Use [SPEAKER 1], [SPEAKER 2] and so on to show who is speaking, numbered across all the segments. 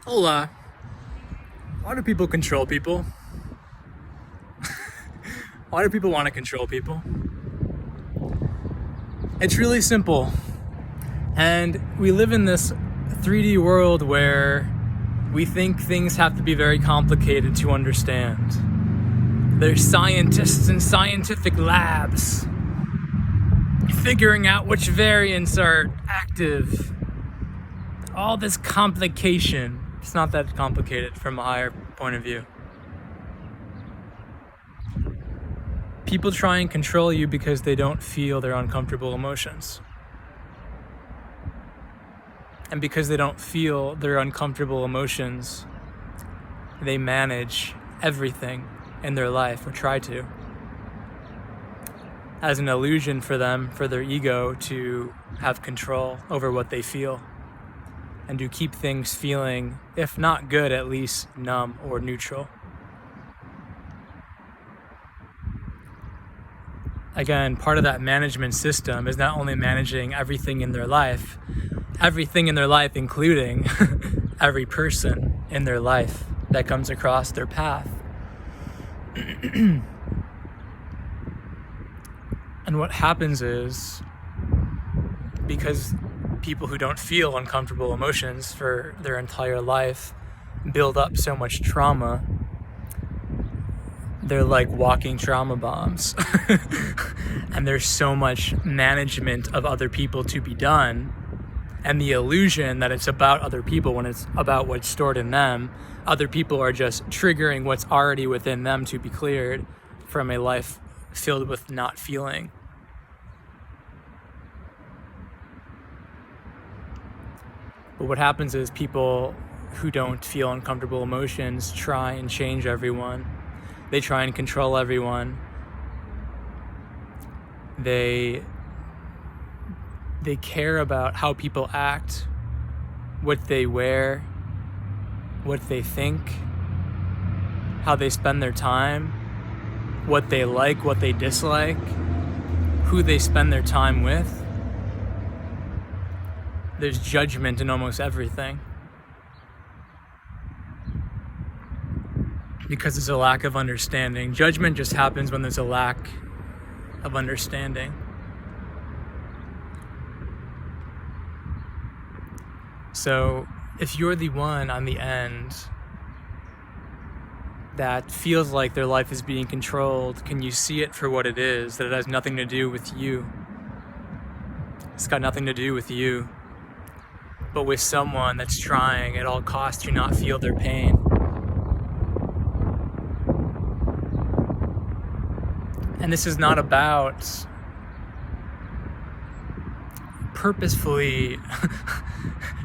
[SPEAKER 1] Hola. Why do people control people? Why do people want to control people? It's really simple. And we live in this 3D world where we think things have to be very complicated to understand. There's scientists in scientific labs figuring out which variants are active. All this complication. It's not that complicated from a higher point of view. People try and control you because they don't feel their uncomfortable emotions. And because they don't feel their uncomfortable emotions, they manage everything in their life, or try to, as an illusion for them, for their ego to have control over what they feel and to keep things feeling, if not good, at least numb or neutral. Again, part of that management system is not only managing everything in their life, including every person in their life that comes across their path. And what happens is, because people who don't feel uncomfortable emotions for their entire life build up so much trauma, they're like walking trauma bombs. And there's so much management of other people to be done, and the illusion that it's about other people when it's about what's stored in them. Other people are just triggering what's already within them to be cleared from a life filled with not feeling. But what happens is people who don't feel uncomfortable emotions try and change everyone. They try and control everyone. They care about how people act, what they wear, what they think, how they spend their time, what they like, what they dislike, who they spend their time with. There's judgment in almost everything. Because there's a lack of understanding. Judgment just happens when there's a lack of understanding. So if you're the one on the end that feels like their life is being controlled, can you see it for what it is? That it has nothing to do with you. It's got nothing to do with you, but with someone that's trying at all costs to not feel their pain. And this is not about purposefully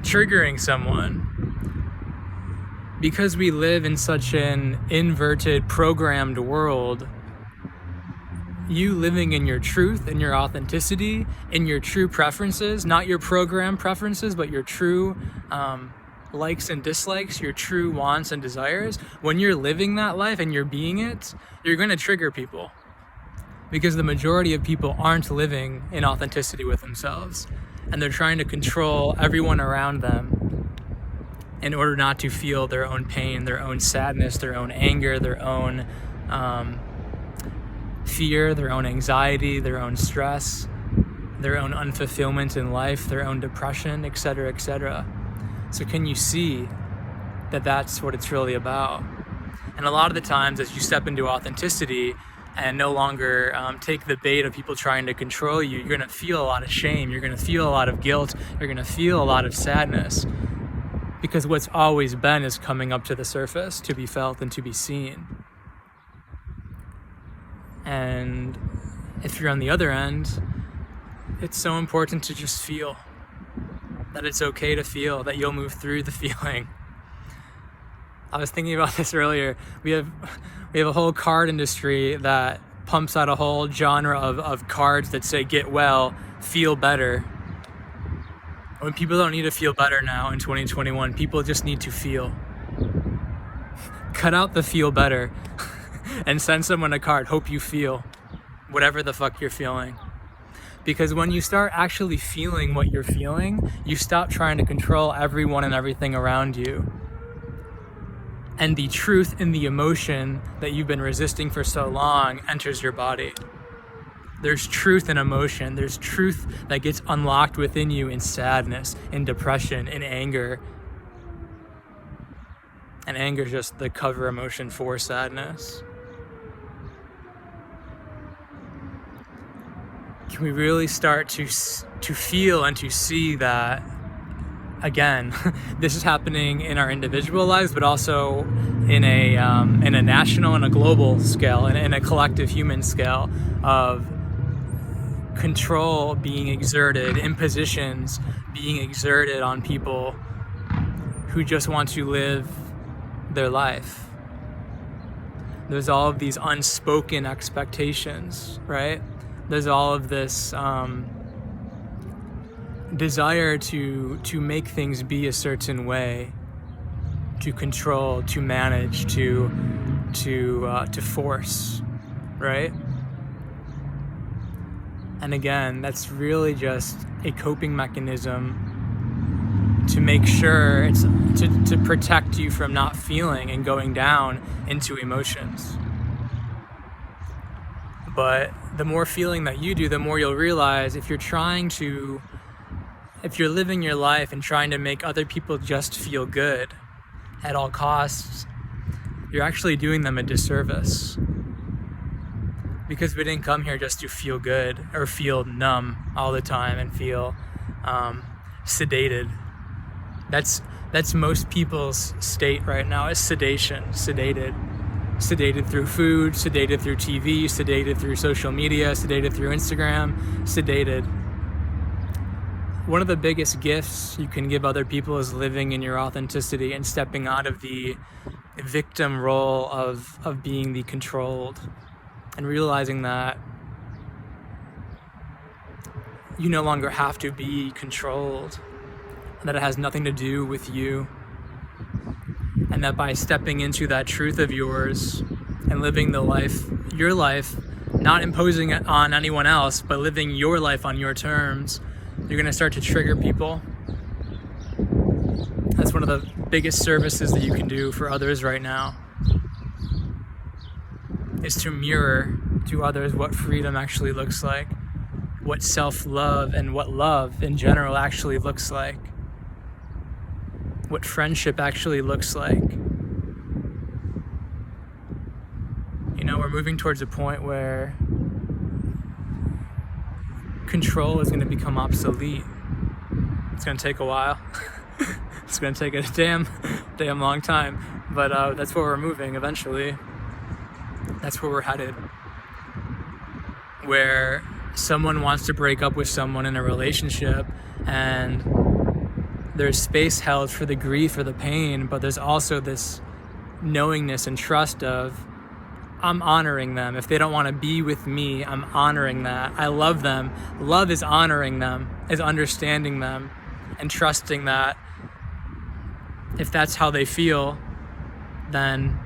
[SPEAKER 1] triggering someone. Because we live in such an inverted, programmed world, you living in your truth, in your authenticity, in your true preferences, not your programmed preferences, but your true likes and dislikes, your true wants and desires, when you're living that life and you're being it, you're going to trigger people. Because the majority of people aren't living in authenticity with themselves, and they're trying to control everyone around them in order not to feel their own pain, their own sadness, their own anger, their own fear, their own anxiety, their own stress, their own unfulfillment in life, their own depression, etc., etc. So can you see that that's what it's really about? And a lot of the times as you step into authenticity and no longer take the bait of people trying to control you, you're going to feel a lot of shame, you're going to feel a lot of guilt, you're going to feel a lot of sadness, because what's always been is coming up to the surface to be felt and to be seen. And if you're on the other end, it's so important to just feel, that it's okay to feel, that you'll move through the feeling. I was thinking about this earlier. We have a whole card industry that pumps out a whole genre of cards that say get well, feel better. When people don't need to feel better now in 2021, people just need to feel. Cut out the feel better and send someone a card, hope you feel whatever the fuck you're feeling. Because when you start actually feeling what you're feeling, you stop trying to control everyone and everything around you. and the truth in the emotion that you've been resisting for so long enters your body. There's truth in emotion. There's truth that gets unlocked within you in sadness, in depression, in anger. And anger is just the cover emotion for sadness. Can we really start to feel and to see that, again, this is happening in our individual lives, but also in a national and a global scale, and in a collective human scale of control being exerted, impositions being exerted on people who just want to live their life. There's all of these unspoken expectations, right? There's all of this desire to make things be a certain way, to control, to manage, to force, right? And again, that's really just a coping mechanism to make sure it's to protect you from not feeling and going down into emotions. But the more feeling that you do, the more you'll realize if you're living your life and trying to make other people just feel good at all costs, you're actually doing them a disservice. Because we didn't come here just to feel good or feel numb all the time and feel sedated. That's most people's state right now, is sedation, sedated. Sedated through food, sedated through TV, sedated through social media, sedated through Instagram, sedated. One of the biggest gifts you can give other people is living in your authenticity and stepping out of the victim role of being the controlled, and realizing that you no longer have to be controlled, and that it has nothing to do with you, and that by stepping into that truth of yours and living your life, not imposing it on anyone else, but living your life on your terms, you're going to start to trigger people. That's one of the biggest services that you can do for others right now, is to mirror to others what freedom actually looks like, what self-love and what love in general actually looks like, what friendship actually looks like. You know, we're moving towards a point where control is going to become obsolete. It's going to take a while. It's going to take a damn long time, but that's where we're moving eventually. That's where we're headed. Where someone wants to break up with someone in a relationship, and there's space held for the grief or the pain, but there's also this knowingness and trust of, I'm honoring them. If they don't want to be with me, I'm honoring that. I love them. Love is honoring them, is understanding them, and trusting that if that's how they feel, then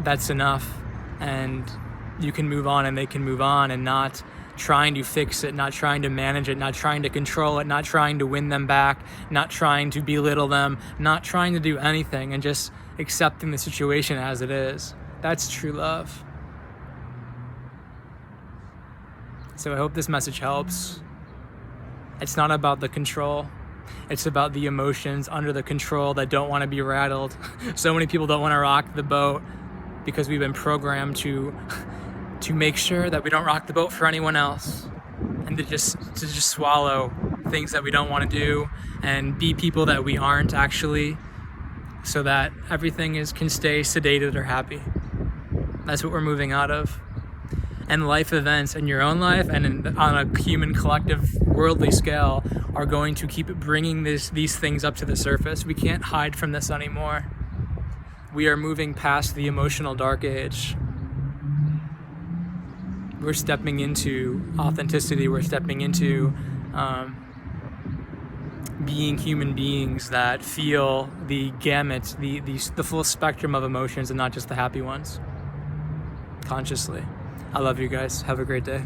[SPEAKER 1] that's enough, and you can move on and they can move on, and not trying to fix it, not trying to manage it, not trying to control it, not trying to win them back, not trying to belittle them, not trying to do anything, and just accepting the situation as it is. That's true love. So I hope this message helps. It's not about the control. It's about the emotions under the control that don't want to be rattled. So many people don't want to rock the boat because we've been programmed to make sure that we don't rock the boat for anyone else, and to just swallow things that we don't want to do and be people that we aren't actually, so that everything can stay sedated or happy. That's what we're moving out of. And life events in your own life and on a human collective worldly scale are going to keep bringing these things up to the surface. We can't hide from this anymore. We are moving past the emotional dark age. We're stepping into authenticity. We're stepping into being human beings that feel the gamut, the full spectrum of emotions, and not just the happy ones, consciously. I love you guys. Have a great day.